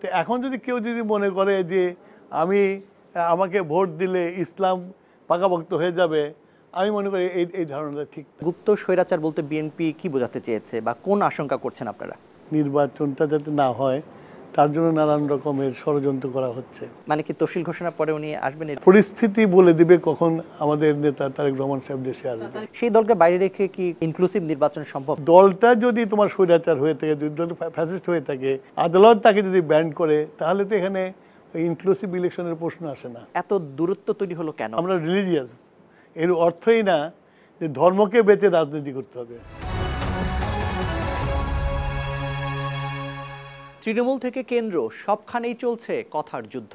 তো এখন যদি কেউ যদি মনে করে যে আমি আমাকে ভোট দিলে ইসলাম পাকাপোক্ত হয়ে যাবে, আমি মনে করি এই ধারণাটা ঠিক না। গুপ্ত স্বৈরাচার বলতে বিএনপি কি বোঝাতে চেয়েছে বা কোন আশঙ্কা করছেন আপনারা? নির্বাচনটা যাতে না হয় তার জন্য নানান রকমের ষড়যন্ত্র করা হচ্ছে। মানে কি তফসিল ঘোষণার পরে উনি আসবেন? পরিস্থিতি বলে দিবে কখন আমাদের নেতা তারেক রহমান সাহেব দেশে আসবে। সেই দলকে বাইরে রেখে কি ইনক্লুসিভ নির্বাচন সম্ভব? দলটা যদি তোমার স্বৈরাচার হয়ে থাকে, যদি দলটা ফ্যাসিস্ট হয়ে থাকে, আদালত তাকে যদি ব্যান করে, তাহলে তো এখানে ইনক্লুসিভ ইলেকশনের প্রশ্ন আসে না। এত দূরত্ব তৈরি হলো কেন? আমরা রিলিজিয়াস, এর অর্থই না যে ধর্মকে বেঁচে রাজনীতি করতে হবে। তৃণমূল থেকে কেন্দ্র সবখানেই চলছে কথার যুদ্ধ।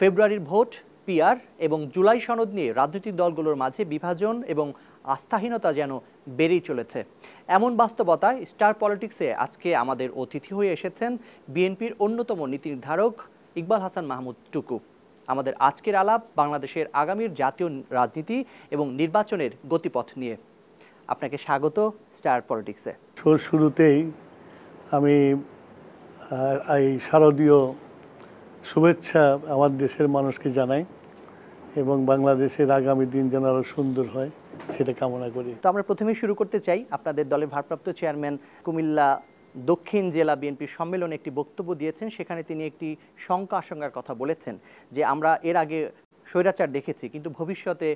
ফেব্রুয়ারির ভোট, পিআর এবং জুলাই সনদ নিয়ে রাজনৈতিক দলগুলোর মাঝে বিভাজন এবং আস্থাহীনতা যেন বেড়েই চলেছে। এমন বাস্তবতায় স্টার পলিটিক্সে আজকে আমাদের অতিথি হয়ে এসেছেন বিএনপির অন্যতম নীতি নির্ধারক ইকবাল হাসান মাহমুদ টুকু। আমাদের আজকের আলাপ বাংলাদেশের আগামীর জাতীয় রাজনীতি এবং নির্বাচনের গতিপথ নিয়ে। আপনাকে স্বাগত স্টার পলিটিক্সে। শুরুতেই আমি এই শারদীয় শুভেচ্ছা আমার দেশের মানুষকে জানাই এবং বাংলাদেশের আগামী দিন যেন আরও সুন্দর হয় সেটা কামনা করি। তো আমরা প্রথমেই শুরু করতে চাই, আপনাদের দলের ভারপ্রাপ্ত চেয়ারম্যান কুমিল্লা দক্ষিণ জেলা বিএনপির সম্মেলনে একটি বক্তব্য দিয়েছেন। সেখানে তিনি একটি শঙ্কা আশঙ্কার কথা বলেছেন যে আমরা এর আগে স্বৈরাচার দেখেছি, কিন্তু ভবিষ্যতে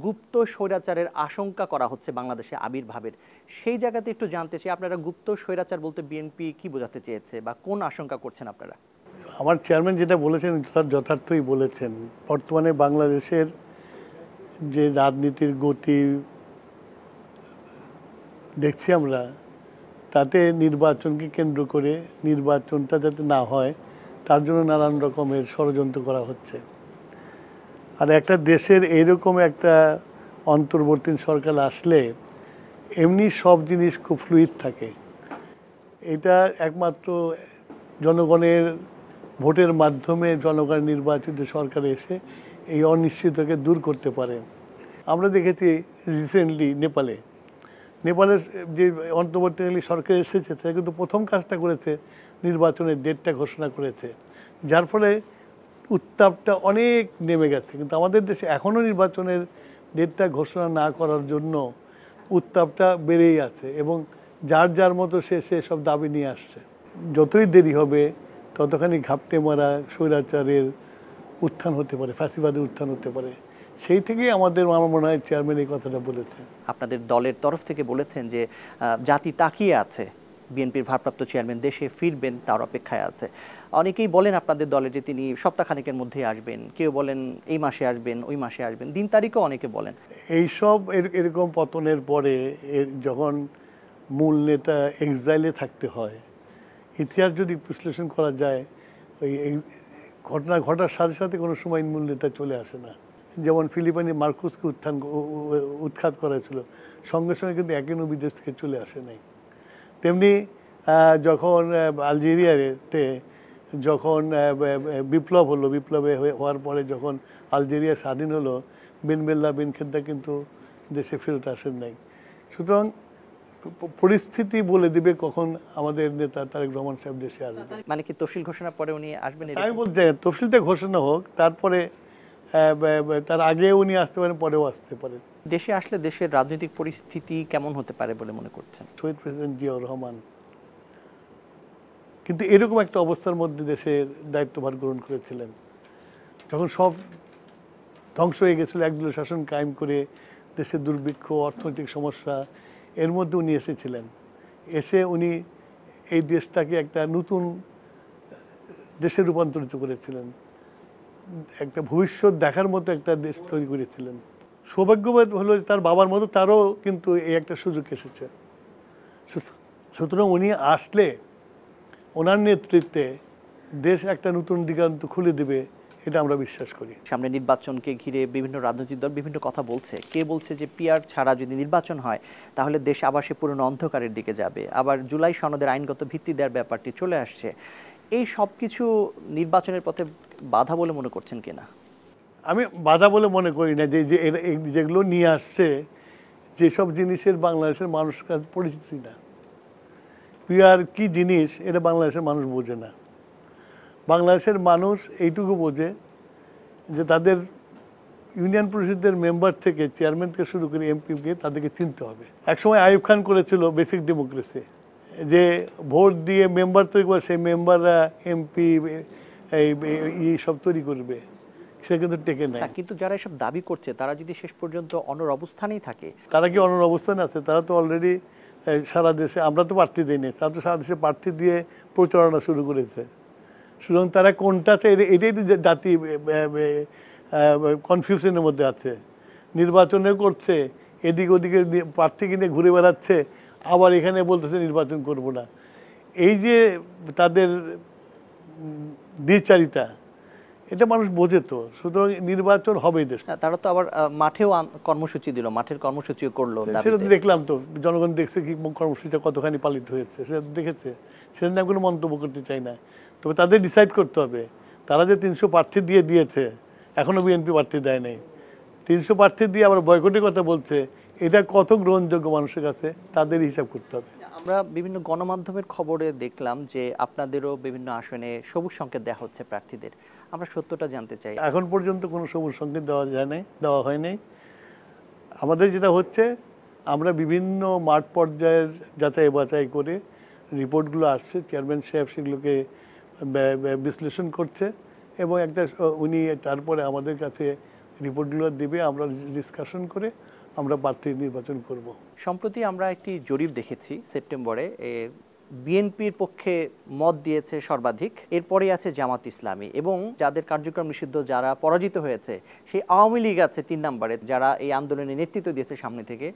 গুপ্ত স্বৈরাচারের আশঙ্কা করা হচ্ছে বাংলাদেশে আবির্ভাবের। সেই জায়গাতে একটু জানতে চাই, আপনারা গুপ্ত স্বৈরাচার বলতে বিএনপি কি বোঝাতে চেয়েছে বা কোন আশঙ্কা করছেন আপনারা? আমার চেয়ারম্যান যেটা বলেছেন যথার্থই বলেছেন। বর্তমানে বাংলাদেশের যে রাজনীতির গতি দেখছি আমরা, তাতে নির্বাচনকে কেন্দ্র করে নির্বাচনটা যাতে না হয় তার জন্য নানান রকমের ষড়যন্ত্র করা হচ্ছে। আর একটা দেশের এইরকম একটা অন্তর্বর্তী সরকার আসলে এমনি সব জিনিস খুব ফ্লুইড থাকে। এটা একমাত্র জনগণের ভোটের মাধ্যমে জনগণের নির্বাচিত সরকার এসে এই অনিশ্চয়তাকে দূর করতে পারে। আমরা দেখেছি রিসেন্টলি নেপালের যে অন্তর্বর্তীকালীন সরকার এসেছে, সে কিন্তু প্রথম কাজটা করেছে নির্বাচনের ডেটটা ঘোষণা করেছে, যার ফলে উত্তাপটা অনেক নেমে গেছে। কিন্তু আমাদের দেশে এখনও নির্বাচনের ডেটটা ঘোষণা না করার জন্য উত্তাপটা বেড়েই আছে এবং যার যার মতো সে সব দাবি নিয়ে আসছে। যতই দেরি হবে ততখানি ঘাপটে মারা স্বৈরাচারের উত্থান হতে পারে, ফ্যাসিবাদের উত্থান হতে পারে। সেই থেকেই আমার মনে হয় চেয়ারম্যান এই কথাটা বলেছেন। আপনাদের দলের তরফ থেকে বলেছেন যে জাতি তাকিয়ে আছে, বিএনপির ভারপ্রাপ্ত চেয়ারম্যান দেশে ফিরবেন তার অপেক্ষায় আছে। অনেকেই বলেন আপনাদের দলে যে তিনি সপ্তাহখানেকের মধ্যেই আসবেন, কেউ বলেন এই মাসে আসবেন, ওই মাসে আসবেন, দিন তারিখও অনেকে বলেন। এইসব এরকম পতনের পরে যখন মূল নেতা এক্সাইলে থাকতে হয়, ইতিহাস যদি বিশ্লেষণ করা যায়, ওই ঘটনা ঘটার সাথে সাথে কোনো সময় মূল নেতা চলে আসে না। যেমন ফিলিপাইনে মার্কুসকে উৎখাত করা ছিল, সঙ্গে সঙ্গে কিন্তু একদিনও বিদেশ থেকে চলে আসে নাই। তেমনি যখন আলজেরিয়াতে যখন বিপ্লব হলো, বিপ্লবে হওয়ার পরে যখন আলজেরিয়া স্বাধীন হলো, বিন বেল্লা বিন খেদ্দা কিন্তু দেশে ফেরত আসেন নাই। সুতরাং পরিস্থিতি বলে দিবে কখন আমাদের নেতা তারেক রহমান সাহেব দেশে আসবে। মানে কি তফসিল ঘোষণার পরে উনি আসবেন? আমি বলতে তফসিলটা ঘোষণা হোক, তারপরে তার আগে উনি আসতে পারেন, পরেও আসতে পারেন। দেশে আসলে দেশের রাজনৈতিক পরিস্থিতি কেমন হতে পারে বলে মনে করছেন? শহীদ প্রেসিডেন্ট জিয়াউর রহমান কিন্তু এরকম একটা অবস্থার মধ্যে দেশের দায়িত্বভার গ্রহণ করেছিলেন, যখন সব ধ্বংস হয়ে গেছিল, একদল শাসন কায়েম করে দেশের দুর্ভিক্ষ, অর্থনৈতিক সমস্যা, এর মধ্যে উনি এসেছিলেন। এসে উনি এই দেশটাকে একটা নতুন দেশে রূপান্তরিত করেছিলেন, একটা ভবিষ্যৎ দেখার মতো একটা দেশ তৈরি করেছিলেন। সৌভাগ্যবান হলো তার বাবার মতো তারও কিন্তু এই একটা সুযোগ এসেছে। সুতরাং উনি আসলে ওনার নেতৃত্বে দেশ একটা নতুন দিগান্ত খুলে দেবে, এটা আমরা বিশ্বাস করি। সামনে নির্বাচনকে ঘিরে বিভিন্ন রাজনৈতিক দল বিভিন্ন কথা বলছে। কে বলছে যে পিআর ছাড়া যদি নির্বাচন হয় তাহলে দেশ আবার সে পুরনো অন্ধকারের দিকে যাবে। আবার জুলাই সনদের আইনগত ভিত্তি দেওয়ার ব্যাপারটি চলে আসছে। এই সব কিছু নির্বাচনের পথে বাধা বলে মনে করছেন কিনা? আমি বাধা বলে মনে করি না। যেগুলো নিয়ে আসছে, যেসব জিনিসের বাংলাদেশের মানুষের কাছে পরিচিতি না। পিআর কি জিনিস এটা বাংলাদেশের মানুষ বোঝে না। বাংলাদেশের মানুষ এইটুকু বোঝে যে তাদের ইউনিয়ন পরিষদের মেম্বার থেকে চেয়ারম্যান থেকে শুরু করে এমপিকে তাদেরকে চিনতে হবে। একসময় আইয়ুব খান করেছিল বেসিক ডেমোক্রেসি, যে ভোট দিয়ে মেম্বার তৈরি করে সেই মেম্বাররা এমপি এই সব তৈরি করবে, সে কিন্তু টেকে নেয়। কিন্তু যারা এসব দাবি করছে তারা যদি শেষ পর্যন্ত অনর অবস্থানেই থাকে, তারা কি অনর অবস্থানে আছে? তারা তো অলরেডি সারা দেশে, আমরা তো প্রার্থী দিইনি, তারা তো সারা দেশে প্রার্থী দিয়ে প্রচারণা শুরু করেছে। সুতরাং তারা কোনটা চাই, এটাই তো জাতি কনফিউশনের মধ্যে আছে। নির্বাচনে করছে, এদিক ওদিকে প্রার্থী কিনে ঘুরে বেড়াচ্ছে, আবার এখানে বলতেছে নির্বাচন করব না। এই যে তাদের দ্বিচারিতা, এটা মানুষ বোঝে তো। সুতরাং নির্বাচন হবেই দেশ। তারা তো আবার মাঠেও কর্মসূচি দিল, মাঠের কর্মসূচিও করলো। সেটা তো দেখলাম, তো জনগণ দেখছে কি কর্মসূচিটা কতখানি পালিত হয়েছে, সেটা দেখেছে। সেটা নিয়ে কোনো মন্তব্য করতে চাই না। তবে তাদের ডিসাইড করতে হবে, তারা যে 300 প্রার্থী দিয়েছে, এখনও বিএনপি প্রার্থী দেয় নাই, 300 প্রার্থী দিয়ে আবার বয়কটের কথা বলছে, এটা কত গ্রহণযোগ্য মানুষের কাছে, তাদের হিসাব করতে হবে। আমরা বিভিন্ন গণমাধ্যমের খবরে দেখলাম যে আপনাদেরও বিভিন্ন আসনে সবুজ সংকেত দেওয়া হচ্ছে প্রার্থীদের। আমরা সত্যটা জানতে চাই। এখন পর্যন্ত কোনো সবুজ সংকেত দেওয়া হয় নাই। আমাদের যেটা হচ্ছে, আমরা বিভিন্ন মাঠ পর্যায়ের যাচাই বাছাই করে রিপোর্টগুলো আসছে, চেয়ারম্যান সাহেব সেগুলোকে বিশ্লেষণ করছে এবং উনি তারপরে আমাদের কাছে রিপোর্টগুলো দিবে, আমরা ডিসকাশন করে আমরা প্রার্থী নির্বাচন করব। সম্প্রতি আমরা একটি জরিপ দেখেছি সেপ্টেম্বরে, বিএনপির পক্ষে মত দিয়েছে সর্বাধিক, এরপরে আছে জামাত ইসলামী, এবং যাদের কার্যক্রম নিষিদ্ধ, যারা পরাজিত হয়েছে সেই আওয়ামী লীগ আছে 3 নম্বরে, যারা এই আন্দোলনে নেতৃত্ব দিয়েছে সামনে থেকে,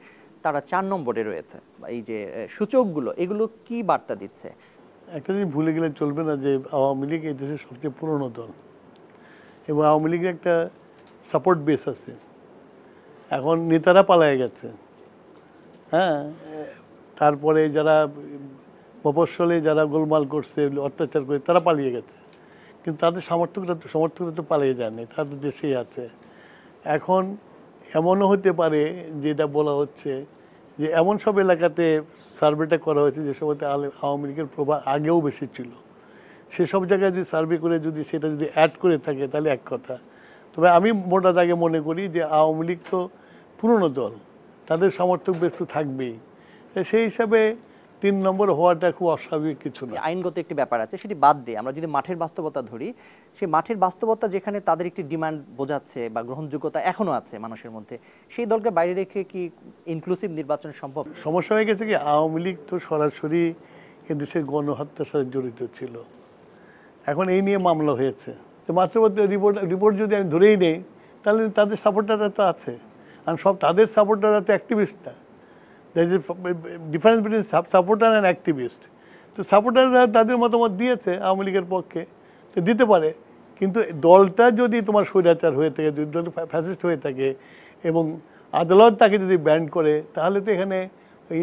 তারা 4 নম্বরে রয়েছে। এই যে সূচকগুলো, এগুলো কি বার্তা দিচ্ছে? একটা জিনিস ভুলে গেলে চলবে না যে আওয়ামী লীগ এই দেশের সবচেয়ে পুরনো দল এবং আওয়ামী লীগের একটা সাপোর্ট বেস আছে। এখন নেতারা পালায় গেছে, হ্যাঁ, তারপরে যারা মফস্বলে যারা গোলমাল করছে, অত্যাচার করে, তারা পালিয়ে গেছে, কিন্তু তাদের সমর্থকরা তো পালিয়ে যায়নি, তারা তো দেশেই আছে। এখন এমনও হতে পারে, যেটা বলা হচ্ছে যে এমন সব এলাকাতে সার্ভেটা করা হয়েছে যেসব আওয়ামী লীগের প্রভাব আগেও বেশি ছিল, সেসব জায়গায় যদি সার্ভে করে যদি সেটা যদি অ্যাড করে থাকে তাহলে এক কথা। তবে আমি মোটা দাগে মনে করি যে আওয়ামী লীগ তো পুরনো দল, তাদের সমর্থক বেশ তো থাকবেই। সেই হিসাবে 3 নম্বর হওয়াটা খুব অস্বাভাবিক কিছু না। আইনগত একটি ব্যাপার আছে, সেটি বাদ দিয়ে আমরা যদি মাঠের বাস্তবতা ধরি, সেই মাঠের বাস্তবতা যেখানে তাদের একটি ডিমান্ড বোঝাচ্ছে বা গ্রহণযোগ্যতা এখনো আছে মানুষের মধ্যে, সেই দলকে বাইরে রেখে কি ইনক্লুসিভ নির্বাচন সম্ভব? সমস্যা হয়ে গেছে কি, আওয়ামী লীগ তো সরাসরি এদেশের গণহত্যার সাথে জড়িত ছিল। এখন এই নিয়ে মামলা হয়েছে, তো মাত্রবর্তী রিপোর্ট যদি আমি ধরেই নেই, তাহলে তাদের সাপোর্টাররা তো আছে, আর সব তাদের সাপোর্টাররা তো অ্যাক্টিভিস্ট না। That is difference between supporter and activist. তো সাপোর্টাররা তাদের মতামত দিয়েছে আওয়ামী লীগের পক্ষে, তো দিতে পারে, কিন্তু দলটা যদি তোমার স্বৈরাচার হয়ে থাকে, যদি দলটা ফ্যাসিস্ট হয়ে থাকে এবং আদালত তাকে যদি ব্যান করে, তাহলে তো এখানে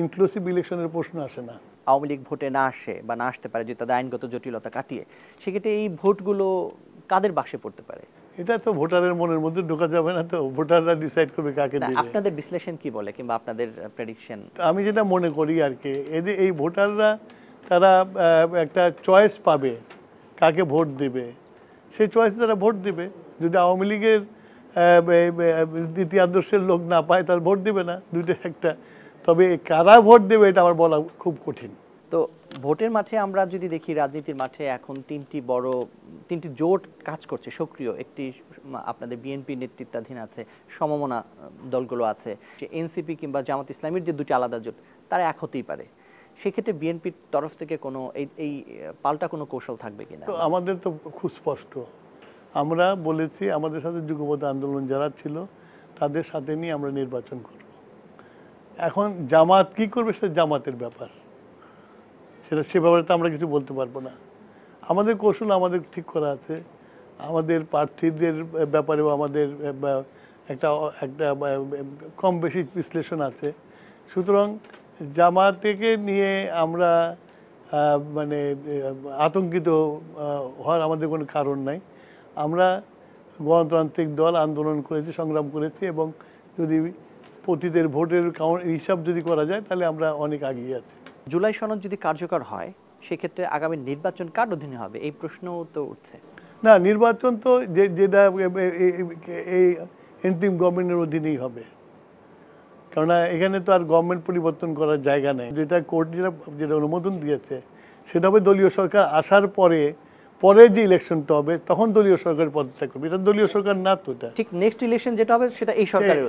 ইনক্লুসিভ ইলেকশনের প্রশ্ন আসে না। আওয়ামী লীগ ভোটে না আসে বা না আসতে পারে যদি তাদের আইনগত জটিলতা কাটিয়ে, সেক্ষেত্রে এই ভোটগুলো কাদের বাক্সে পড়তে পারে? এটা তো ভোটারের মনের মধ্যে ঢোকা যাবে না, তো ভোটাররা ডিসাইড করবে কাকে দিবে। আপনাদের বিশ্লেষণ কি বলে, কিংবা আপনাদের প্রেডিকশন? আমি যেটা মনে করি আর কি, এই ভোটাররা তারা একটা চয়েস পাবে কাকে ভোট দেবে, সেই চয়েসে তারা ভোট দেবে। যদি আওয়ামী লীগের নীতি আদর্শের লোক না পায়, তার ভোট দেবে না, দুইটা একটা। তবে কারা ভোট দেবে এটা আমার বলা খুব কঠিন। তো ভোটের মাঠে আমরা যদি দেখি, রাজনীতির মাঠে এখন 3টি জোট কাজ করছে সক্রিয়। একটি আপনাদের বিএনপি নেতৃত্বাধীন আছে, সমমনা দলগুলো আছে, এনসিপি কিংবা জামাত ইসলামীর যে 2টি আলাদা জোট, তারা এক হতেই পারে। সেক্ষেত্রে বিএনপির তরফ থেকে কোনো এই পাল্টা কোনো কৌশল থাকবে কিনা? তো আমাদের তো খুব স্পষ্ট, আমরা বলেছি আমাদের সাথে যুগপৎ আন্দোলন যারা ছিল তাদের সাথে নিয়ে আমরা নির্বাচন করব। এখন জামাত কি করবে সেটা জামাতের ব্যাপার, সে ব্যাপারে তো আমরা কিছু বলতে পারবো না। আমাদের কৌশল আমাদের ঠিক করা আছে, আমাদের প্রার্থীদের ব্যাপারেও আমাদের একটা কম বেশি বিশ্লেষণ আছে। সুতরাং জামাতকে নিয়ে আমরা মানে আতঙ্কিত হওয়ার আমাদের কোনো কারণ নাই। আমরা গণতান্ত্রিক দল, আন্দোলন করেছি, সংগ্রাম করেছি, এবং যদি পতিদের ভোটের হিসাব যদি করা যায় তাহলে আমরা অনেক এগিয়ে আছি। জুলাই সনদ যদি কার্যকর হয়, সেক্ষেত্রে আগামী নির্বাচন কার অধীনে হবে এই প্রশ্নও তো উঠছে। না, নির্বাচন তো যেটা এই এন্ট্রিম গভর্নমেন্টের অধীনেই হবে, কেননা এখানে তো আর গভর্নমেন্ট পরিবর্তন করার জায়গা নেই। যেটা কোর্ট যেটা অনুমোদন দিয়েছে সেটা হবে দলীয় সরকার আসার পরে যে ইলেকশনটা হবে তখন দলীয় সরকার পদত্যাগ করবে। এটা দলীয় সরকার না, তো এটা ঠিক নেক্সট ইলেকশন যেটা হবে সেটা এই সরকারের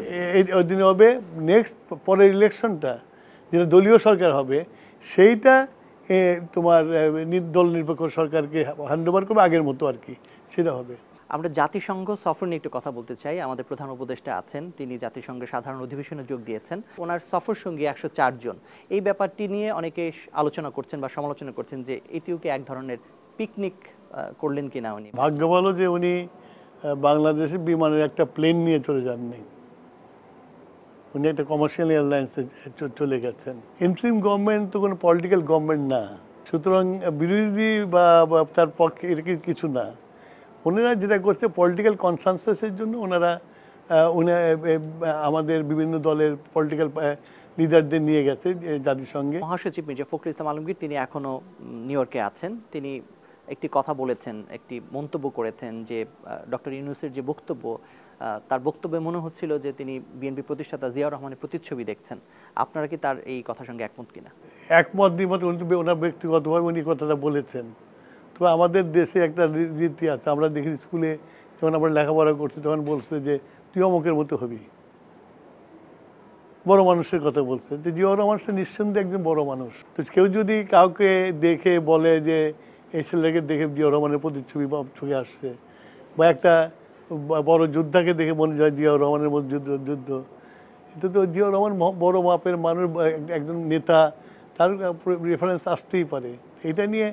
অধীনে হবে। নেক্সট পরের ইলেকশনটা যেটা দলীয় সরকার হবে সেইটা তোমার দল নিরপেক্ষ সরকারকে হ্যান্ডওভার করবে, আগের মতো আর কি সেটা হবে। আমরা জাতিসংঘ সফর নিয়ে একটু কথা বলতে চাই। আমাদের প্রধান উপদেষ্টা আছেন, তিনি জাতিসংঘের সাধারণ অধিবেশনে যোগ দিয়েছেন। ওনার সফর সঙ্গী 104 জন। এই ব্যাপারটি নিয়ে অনেকে আলোচনা করছেন বা সমালোচনা করছেন যে এটিও কি এক ধরনের পিকনিক করলেন কিনা উনি। ভাগ্য ভালো যে উনি বাংলাদেশে বিমানের একটা প্লেন নিয়ে চলে যাননি, উনি একটা কমার্শিয়াল এয়ারলাইন্সে চলে গেছেন। ইন্টারিম গভর্নমেন্ট তো কোনো পলিটিক্যাল গভর্নমেন্ট না, সুতরাং বিরোধী বা তার পক্ষে এটা কিছু না। ওনারা যেটা করছে পলিটিক্যাল কনসেনসাসের জন্য ওনারা আমাদের বিভিন্ন দলের পলিটিক্যাল লিডারদের নিয়ে গেছে জাতিসংঘে। মহাসচিব মির্জা ফখরুল ইসলাম আলমগীর তিনি এখনো নিউ ইয়র্কে আছেন। তিনি একটি কথা বলেছেন, একটি মন্তব্য করেছেন যে ডক্টর ইউনূসের যে বক্তব্য, তার বক্তব্যে মনে হচ্ছিল যে তিনি বিএনপি প্রতিষ্ঠাতা জিয়াউর রহমানের প্রতিচ্ছবি দেখছেন। আপনারা কি তার এই কথার সঙ্গে একমত কিনা? একমত দ্বিমত ওনার ব্যক্তিগতভাবে উনি কথাটা বলেছেন। তবে আমাদের দেশে একটা রীতি আছে, আমরা দেখি স্কুলে যখন আমরা লেখাপড়া করছি তখন বলছে যে তুই অমুকের মতো হবি, বড় মানুষের কথা বলছে। যে জিয়াউর রহমান নিঃসন্দেহে একজন বড় মানুষ। তো কেউ যদি কাউকে দেখে বলে যে এই ছেলেকে দেখে জিয়াউর রহমানের প্রতিচ্ছবি চোখে আসছে, বা একটা বড় যোদ্ধাকে দেখে মনে হয় জিয়াউর রহমানের মতো যুদ্ধ, এটা তো জিয়াউর রহমান বড় মাপের মানুষ, একজন নেতা, তার রেফারেন্স আসতেই পারে। এটা নিয়ে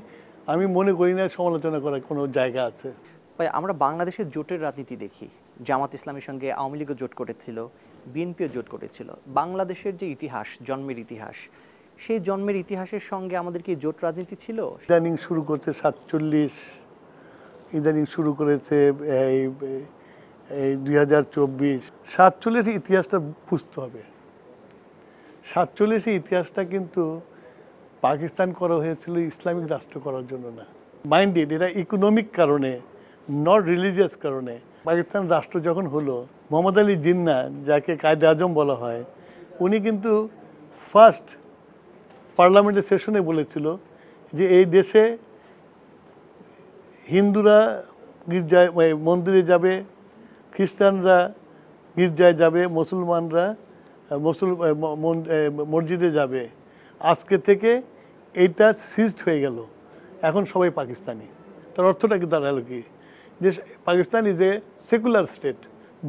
আমি মনে করি না সমালোচনা করার কোনো জায়গা আছে। ভাই, আমরা বাংলাদেশের জোটের রাজনীতি দেখি। জামাত ইসলামের সঙ্গে আওয়ামী লীগও জোট করেছিল, বিএনপিও জোট করেছিল। বাংলাদেশের যে ইতিহাস, জন্মের ইতিহাস, সেই জন্মের ইতিহাসের সঙ্গে আমাদের কি জোট রাজনীতি ছিল? ইদানিং শুরু করছে 47, ইদানিং শুরু করেছে এই 2024। 47 ইতিহাসটা বুঝতে হবে। 47 ইতিহাসটা কিন্তু পাকিস্তান করা হয়েছিল ইসলামিক রাষ্ট্র করার জন্য না, মাইন্ডেড, এরা ইকোনমিক কারণে, নট রিলিজিয়াস কারণে। পাকিস্তান রাষ্ট্র যখন হলো, মোহাম্মদ আলী জিন্না, যাকে কায়েদে আজম বলা হয়, উনি কিন্তু ফার্স্ট পার্লামেন্টের সেশনে বলেছিল যে এই দেশে হিন্দুরা গির্জায় মন্দিরে যাবে, খ্রিস্টানরা গির্জায় যাবে, মুসলমানরা মসজিদে যাবে। আজকে থেকে এইটা সিজড হয়ে গেল, এখন সবাই পাকিস্তানি। তার অর্থটা কি দাঁড়ালো কি, যে Pakistan is a secular state,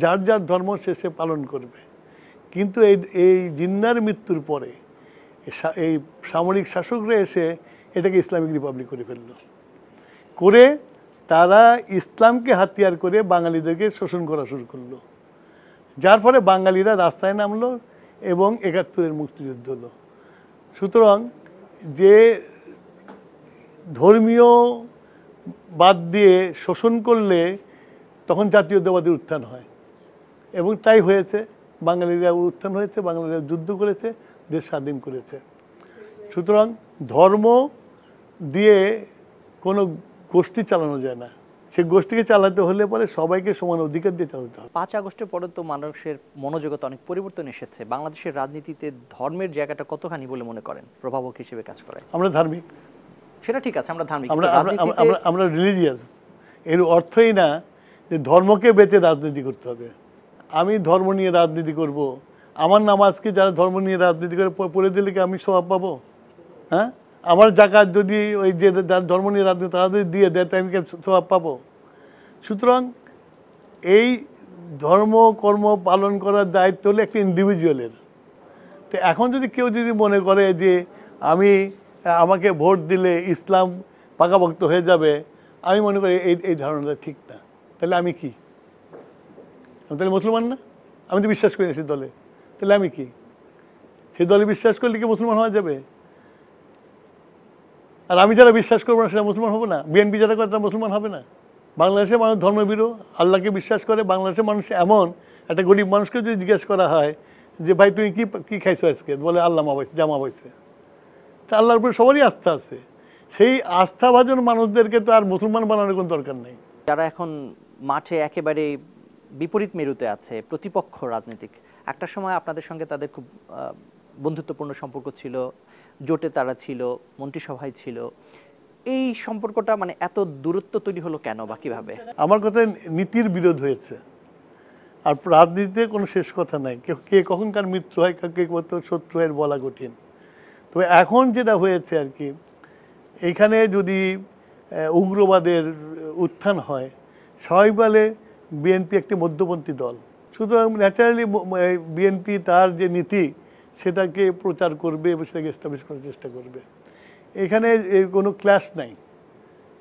যার যার ধর্ম সে পালন করবে। কিন্তু এই জিন্নার মৃত্যুর পরে এই সামরিক শাসকরা এসে এটাকে ইসলামিক রিপাবলিক করে ফেলল, করে তারা ইসলামকে হাতিয়ার করে বাঙালিদেরকে শোষণ করা শুরু করলো, যার ফলে বাঙালিরা রাস্তায় নামলো এবং ৭১-এর মুক্তিযুদ্ধ হলো। সুতরাং যে ধর্মীয় বাদ দিয়ে শোষণ করলে তখন জাতীয়তাবাদের উত্থান হয়, এবং তাই হয়েছে। বাঙালিরা উত্থান হয়েছে, বাঙালিরা যুদ্ধ করেছে, দেশ স্বাধীন করেছে। সুতরাং ধর্ম দিয়ে কোনো গোষ্ঠী চালানো যায় না, সে গোষ্ঠীকে চালাতে হলে পরে সবাইকে সমান অধিকার দিয়ে চালাতে হবে। ৫ আগস্টের পরে তো মানুষের মনোজগতে অনেক পরিবর্তন এসেছে। বাংলাদেশের রাজনীতিতে ধর্মের জায়গাটা কতখানি বলে মনে করেন প্রভাবক হিসেবে কাজ করে? আমরা ধার্মিক, সেটা ঠিক আছে, আমরা ধার্মিক, আমরা রিলিজিয়াস। এর অর্থই না যে ধর্মকে বেঁচে রাজনীতি করতে হবে। আমি ধর্ম নিয়ে রাজনীতি করব, আমার নামাজকে যারা ধর্ম নিয়ে রাজনীতি করে পড়ে দিলে কি আমি স্বভাব পাবো? হ্যাঁ, আমার জাকাত যদি ওই যে যার ধর্ম নিয়ে রাজনীতি তারা যদি দিয়ে দেয়, তাই আমি স্বভাব পাবো? সুতরাং এই ধর্ম কর্ম পালন করার দায়িত্ব হলো একটা ইন্ডিভিজুয়ালের। তো এখন যদি কেউ যদি মনে করে যে আমাকে ভোট দিলে ইসলাম পাকাপোক্ত হয়ে যাবে, আমি মনে করি এই ধারণাটা ঠিক না। তাহলে আমি কি? আমি তাহলে মুসলমান না? আমি তো বিশ্বাস করি না সেই দলে, তাহলে আমি কি? সেই দলে বিশ্বাস করলে কি মুসলমান হওয়া যাবে? আর আমি যারা বিশ্বাস করবো না সেটা মুসলমান হবো না? বিএনপি যারা করে তারা মুসলমান হবে না? বাংলাদেশের মানুষ ধর্মভীরু, আল্লাহকে বিশ্বাস করে। বাংলাদেশের মানুষ এমন, একটা গরিব মানুষকে যদি জিজ্ঞেস করা হয় যে ভাই তুমি কি খাইছো আজকে, বলে আল্লাহ জামা পাইছে। তা আল্লাহর উপরে সবারই আস্থা আছে। সেই আস্থাভাজন মানুষদেরকে তো আর মুসলমান বানানোর কোনো দরকার নেই। যারা এখন মাঠে একেবারে বিপরীত মেরুতে আছে, প্রতিপক্ষ রাজনীতিক, একটা সময় আপনাদের সঙ্গে তাদের খুব বন্ধুত্বপূর্ণ সম্পর্ক ছিল, জোটে তারা ছিল, মন্ত্রিসভায় ছিল, এই সম্পর্কটা মানে এত দূরত্ব তৈরি হলো কেন বা কিভাবে? আমার কথায় নীতির বিরোধ হয়েছে, আর রাজনীতিতে কোনো শেষ কথা নাই। কে কখনকার মিত্র হয়, কে কত শত্রু হয় বলা কঠিন। তবে এখন যেটা হয়েছে আর কি, এইখানে যদি উগ্রবাদের উত্থান হয়, সবাই বলে বিএনপি একটি মধ্যপন্থী দল, সুতরাং ন্যাচারালি বিএনপি তার যে নীতি সেটাকে প্রচার করবে এবং সেটাকে এস্টাবলিশ করার চেষ্টা করবে। এখানে কোনো ক্লাশ নাই,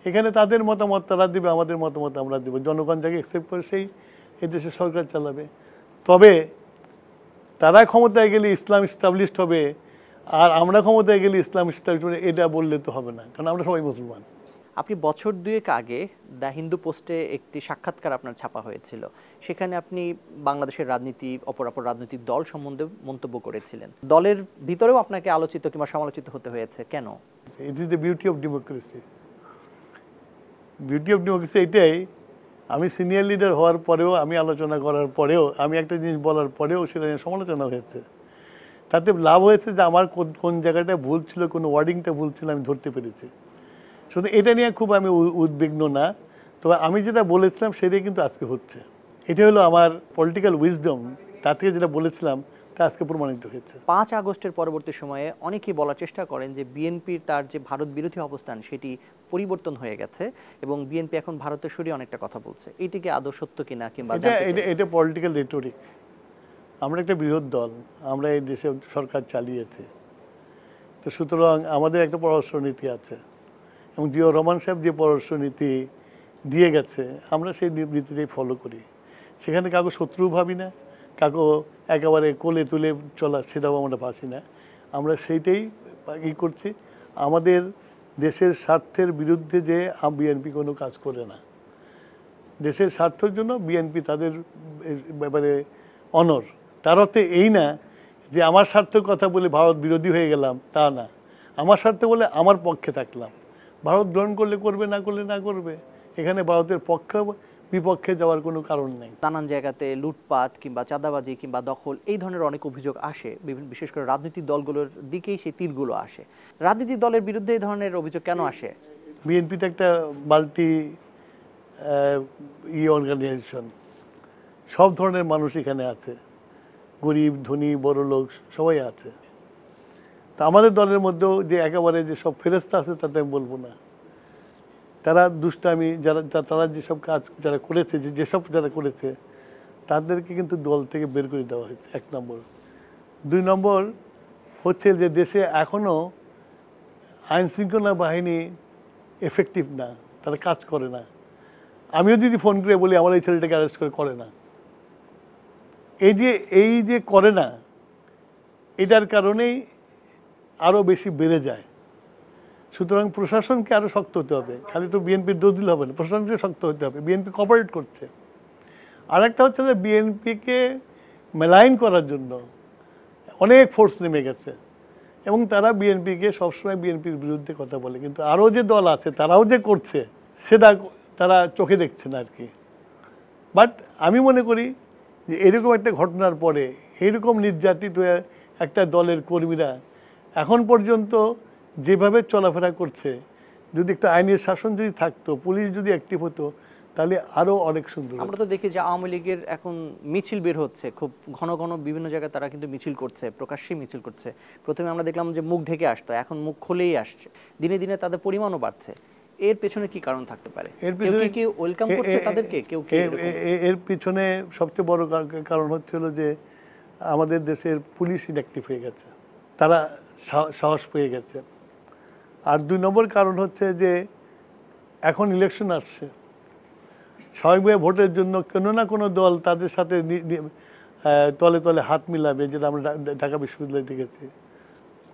এখানে তাদের মতামত তারা দেবে, আমাদের মতামত আমরা দেবো, জনগণ যাকে অ্যাকসেপ্ট করে সেই এদেশে সরকার চালাবে। তবে তারা ক্ষমতায় গেলে ইসলাম এস্টাবলিশড হবে, আর আমরা ক্ষমতায় গেলে ইসলাম এস্টাবলিশড হবে, এটা বললে তো হবে না, কারণ আমরা সবাই মুসলমান। আপনি বছর দুয়েক আগে দ্য হিন্দু পোস্টে একটি সাক্ষাৎকার আপনার ছাপা হয়েছিল, সেখানে আপনি বাংলাদেশের রাজনীতি, অপরাপর রাজনৈতিক দল সম্বন্ধে মন্তব্য করেছিলেন। দলের ভিতরেও আপনাকে আলোচিত কিংবা সমালোচিত হতে হয়েছে কেন? It is the beauty of democracy. Beauty of democracy এটাই, আমি সিনিয়র লিডার হওয়ার পরেও, আমি আলোচনা করার পরেও, আমি একটা জিনিস বলার পরেও সেটা নিয়ে সমালোচনা হয়েছে। তাতে লাভ হয়েছে যে আমার কোন জায়গাটা ভুল ছিল, কোন ওয়ার্ডিংটা ভুল ছিল আমি ধরতে পেরেছি। শুধু এটা নিয়ে খুব আমি উদ্বিগ্ন না, তবে আমি যেটা বলেছিলাম সেটাই কিন্তু আজকে হচ্ছে। এটা হলো আমার পলিটিক্যাল উইজডম, তার থেকে যেটা বলেছিলাম তা আজকে প্রমাণিত হয়েছে। 5 আগস্টের পরবর্তী সময়ে অনেকেই বলার চেষ্টা করেন যে বিএনপির তার যে ভারত বিরোধী অবস্থান সেটি পরিবর্তন হয়ে গেছে এবং বিএনপি এখন ভারতের সরিয়ে অনেকটা কথা বলছে। এইটিকে আদৌ সত্য কিনা কিংবা এটা পলিটিক্যাল রেটরিক। আমরা একটা বৃহৎ দল, আমরা এই দেশে সরকার চালিয়েছি, তো সুতরাং আমাদের একটা পররাষ্ট্রনীতি আছে, এবং জিয়াউর রহমান সাহেব যে পররাষ্ট্রনীতি দিয়ে গেছে আমরা সেই নীতিটাই ফলো করি। সেখানে কাউকে শত্রু ভাবি না, কাউকে একেবারে কোলে তুলে চলা সেটাও আমরা ভাসি না, আমরা সেইটাই করছি। আমাদের দেশের স্বার্থের বিরুদ্ধে যে বিএনপি কোনো কাজ করে না, দেশের স্বার্থের জন্য বিএনপি তাদের ব্যাপারে অনর। তার অর্থে এই না যে আমার স্বার্থের কথা বলে ভারত বিরোধী হয়ে গেলাম, তা না। আমার স্বার্থ বলে আমার পক্ষে থাকলাম, ভারত গ্রহণ করলে করবে, না করলে না করবে, এখানে ভারতের পক্ষে বিপক্ষে যাওয়ার কোনো কারণ নেই। নানান জায়গাতে লুটপাট কিংবা চাঁদাবাজি কিংবা দখল এই ধরনের অনেক অভিযোগ আসে, বিশেষ করে রাজনৈতিক দলগুলোর দিকেই সেই তীরগুলো আসে। রাজনৈতিক দলের বিরুদ্ধে এই ধরনের অভিযোগ কেন আসে? বিএনপিতে একটা মাল্টি অর্গানাইজেশন, সব ধরনের মানুষ এখানে আছে, গরিব ধনী বড় লোক সবাই আছে। তা আমাদের দলের মধ্যেও যে একেবারে যে সব ফেরেস্তা আছে তাতে আমি বলবো না। তারা দুষ্টামি, তারা যেসব কাজ যারা করেছে, যেসব যারা করেছে তাদেরকে কিন্তু দল থেকে বের করে দেওয়া হয়েছে, 1 নম্বর। 2 নম্বর হচ্ছে যে দেশে এখনও আইন শৃঙ্খলা বাহিনী এফেক্টিভ না, তারা কাজ করে না। আমিও যদি ফোন করে বলি আমার এই ছেলেটাকে অ্যারেস্ট করে না, এই যে করে না, এটার কারণেই আরও বেশি বেড়ে যায়। সুতরাং প্রশাসনকে আরও শক্ত হতে হবে, খালি তো বিএনপির দোষ দিলে হবে না, প্রশাসনকে শক্ত হতে হবে। বিএনপি কোঅপারেট করছে। আর একটা হচ্ছে যে বিএনপিকে মেলাইন করার জন্য অনেক ফোর্স নেমে গেছে, এবং তারা বিএনপিকে সবসময় বিএনপির বিরুদ্ধে কথা বলে, কিন্তু আরও যে দল আছে তারাও যে করছে সেটা তারা চোখে দেখছে না আর কি। বাট আমি মনে করি যে এরকম একটা ঘটনার পরে এইরকম নির্যাতিত একটা দলের কর্মীরা এখন পর্যন্ত যেভাবে চলাফেরা করছে, যদি একটা আইনের শাসন যদি থাকতো, পুলিশ যদি অ্যাক্টিভ হতো, তাহলে আরও অনেক সুন্দর। আমরা তো দেখি যে আওয়ামী লীগের এখন মিছিল বের হচ্ছে, খুব ঘন ঘন বিভিন্ন জায়গায় তারা কিন্তু মিছিল করছে, প্রকাশ্যেই মিছিল করছে। প্রথমে আমরা দেখলাম যে মুখ ঢেকে আসতো, এখন মুখ খুলেই আসছে, দিনে দিনে তাদের পরিমাণও বাড়ছে। এর পেছনে কি কারণ থাকতে পারে? কেউ ওয়েলকাম করছে তাদেরকে, এর পিছনে সবচেয়ে বড় কারণ হচ্ছিল যে আমাদের দেশের পুলিশ ইনঅ্যাক্টিভ হয়ে গেছে, তারা সাহস পেয়ে গেছে। আর 2 নম্বর কারণ হচ্ছে যে এখন ইলেকশন আসছে, স্বাভাবিকভাবে ভোটের জন্য কোনো না কোনো দল তাদের সাথে তলে তলে হাত মিলাবে, যেটা আমরা ঢাকা বিশ্ববিদ্যালয়ে দেখেছি।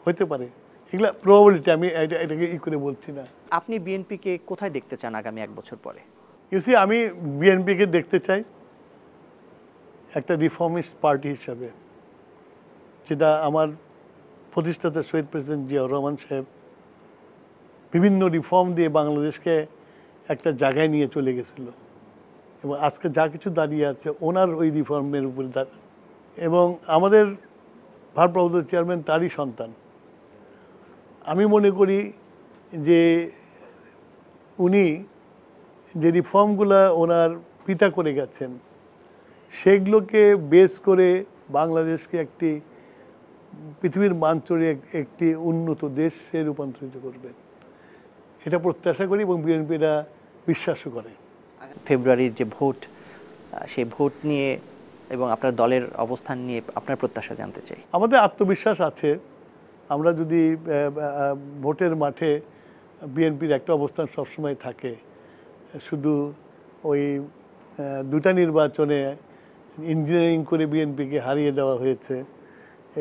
হতে পারে, এগুলা প্রবাবিলিটি, আমি এটাকে করে বলছি না। আপনি বিএনপিকে কোথায় দেখতে চান আগামী 1 বছর পরে? আমি বিএনপিকে দেখতে চাই একটা রিফর্মিস্ট পার্টি হিসাবে, যেটা আমার প্রতিষ্ঠাতা শহীদ প্রেসিডেন্ট জিয়াউর রহমান সাহেব বিভিন্ন রিফর্ম দিয়ে বাংলাদেশকে একটা জায়গায় নিয়ে চলে গেছিল, এবং আজকে যা কিছু দাঁড়িয়ে আছে ওনার ওই রিফর্মের উপরে এবং আমাদের ভারপ্রাপ্ত চেয়ারম্যান তারই সন্তান। আমি মনে করি যে উনি যে রিফর্মগুলো ওনার পিতা করে গেছেন সেগুলোকে বেস করে বাংলাদেশকে একটি পৃথিবীর মানচিত্রে একটি উন্নত দেশে রূপান্তরিত করবেন, এটা প্রত্যাশা করি এবং বিএনপিরা বিশ্বাসও করে। ফেব্রুয়ারির যে ভোট, সেই ভোট নিয়ে এবং আপনার দলের অবস্থান নিয়ে আপনার প্রত্যাশা জানতে চাই। আমাদের আত্মবিশ্বাস আছে, আমরা যদি ভোটের মাঠে বিএনপির একটা অবস্থান সবসময় থাকে। শুধু ওই দুটা নির্বাচনে ইঞ্জিনিয়ারিং করে বিএনপিকে হারিয়ে দেওয়া হয়েছে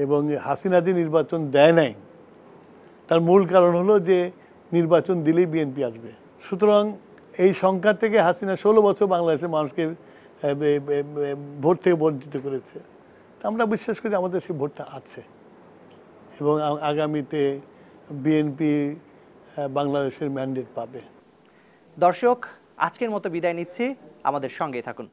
এবং হাসিনা যে নির্বাচন দেয় নাই তার মূল কারণ হলো যে নির্বাচন দিলেই বিএনপি আসবে। সুতরাং এই সংখ্যা থেকে হাসিনা 16 বছর বাংলাদেশের মানুষকে ভোট থেকে বঞ্চিত করেছে। আমরা বিশ্বাস করি আমাদের সেই ভোটটা আছে এবং আগামীতে বিএনপি বাংলাদেশের ম্যান্ডেট পাবে। দর্শক, আজকের মতো বিদায় নিচ্ছি, আমাদের সঙ্গেই থাকুন।